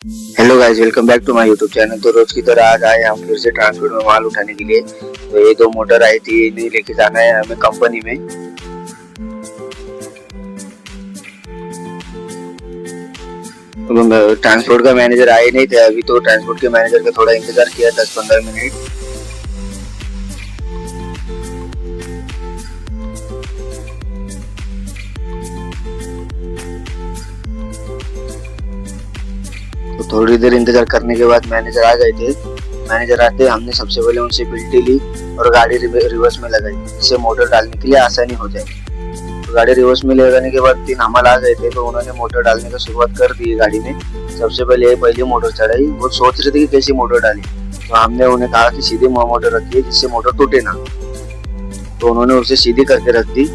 Hello guys, welcome back to my YouTube channel. तो रोज की तरह आज आए हम फिर से ट्रांसपोर्ट में माल उठाने के लिए। तो ये दो मोटर आई थी, इन्हें लेके जाना है हमें कंपनी में। तो ट्रांसपोर्ट का मैनेजर आए नहीं थे अभी, तो ट्रांसपोर्ट के मैनेजर का थोड़ा इंतजार किया 10-15 मिनट। तो थोड़ी देर इंतजार करने के बाद मैनेजर आ गए थे। मैनेजर आते हमने सबसे पहले उनसे बिल्टी ली और गाड़ी रिवर्स में लगाई, जिससे मोटर डालने के लिए आसानी हो जाए। तो गाड़ी रिवर्स में लगाने के बाद 3 हमाल आ गए थे, तो उन्होंने मोटर डालने का शुरुआत कर दी गाड़ी में। सबसे पहले पहली मोटर चढ़ाई। वो सोच रहे थे कि कैसी मोटर डाली, तो हमने उन्हें कहा कि सीधी मोटर रखिए जिससे मोटर टूटे ना। तो उन्होंने उसे सीधी करके रख दी।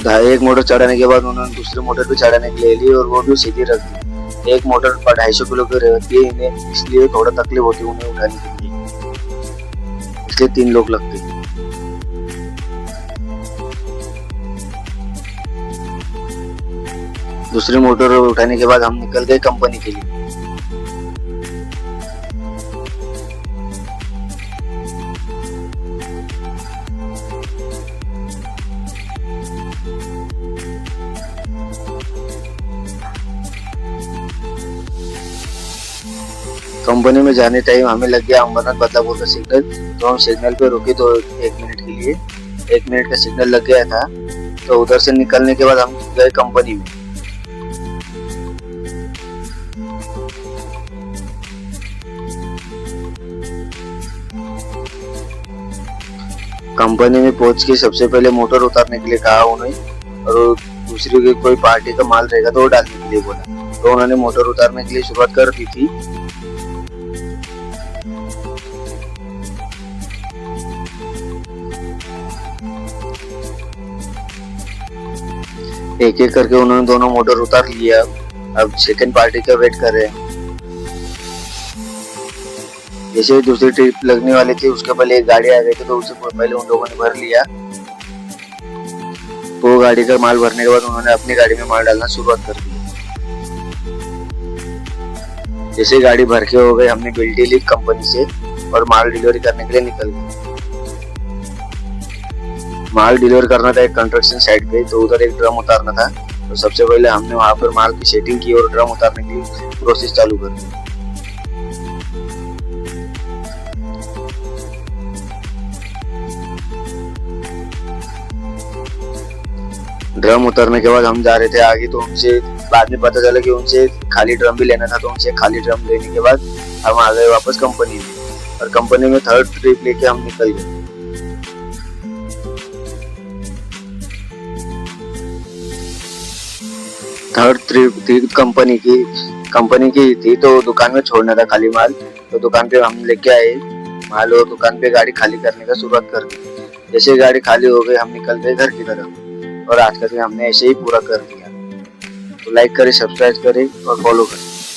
एक मोटर चढ़ाने के बाद उन्होंने दूसरी मोटर भी चढ़ाने के लिए ली और वो भी सीधी रख दी। एक मोटर पर 250 किलो की रहती है, इन्हें इसलिए थोड़ा तकलीफ होती है उन्हें उठाने के लिए, इसलिए 3 लोग लगते हैं। दूसरी मोटर उठाने के बाद हम निकल गए कंपनी के लिए। कंपनी में जाने टाइम हमें लग गया अमरनाथ बदलापुर का सिग्नल। तो हम सिग्नल पे रुके तो 1 मिनट के लिए 1 मिनट का सिग्नल लग गया था। तो उधर से निकलने के बाद हम गए कंपनी में। कंपनी में पहुंच के सबसे पहले मोटर उतारने के लिए कहा उन्हें, और दूसरी कोई पार्टी का माल रहेगा तो वो डालने के लिए बोला। तो उन्होंने मोटर उतारने के लिए शुरुआत कर दी थी। एक एक करके उन्होंने दोनों मोटर उतार लिया। अब सेकंड पार्टी का वेट कर रहे हैं। जैसे दूसरी ट्रिप लगने वाली थी उसके पहले एक गाड़ी आ गई थी, तो उससे पहले उन लोगों ने भर लिया। तो गाड़ी का माल भरने के बाद उन्होंने अपनी गाड़ी में माल डालना शुरुआत कर दी। जैसे गाड़ी भर के हो गई, हमने बिल्टी ली कंपनी से और माल डिलीवरी करने के लिए निकल गए। माल डिलीवर करना था एक कंस्ट्रक्शन साइट पे, तो उधर एक ड्रम उतारना था। तो सबसे पहले हमने वहां पर माल की सेटिंग की और ड्रम उतारने की प्रोसेस चालू कर दी। ड्रम उतारने के बाद हम जा रहे थे आगे, तो उनसे बाद में पता चला कि उनसे खाली ड्रम भी लेना था। तो उनसे खाली ड्रम लेने के बाद हम आ गए वापस कंपनी में, और कंपनी में थर्ड ट्रिप लेके हम निकल गए। थर्ड ट्रिप कंपनी की थी, तो दुकान में छोड़ना था खाली माल। तो दुकान पे हम लेके आए माल और दुकान पे गाड़ी खाली करने का शुरुआत कर दी। जैसे गाड़ी खाली हो गई हम निकल गए घर की तरफ, और आज का दिन हमने ऐसे ही पूरा कर दिया। तो लाइक करें, सब्सक्राइब करें और फॉलो करें।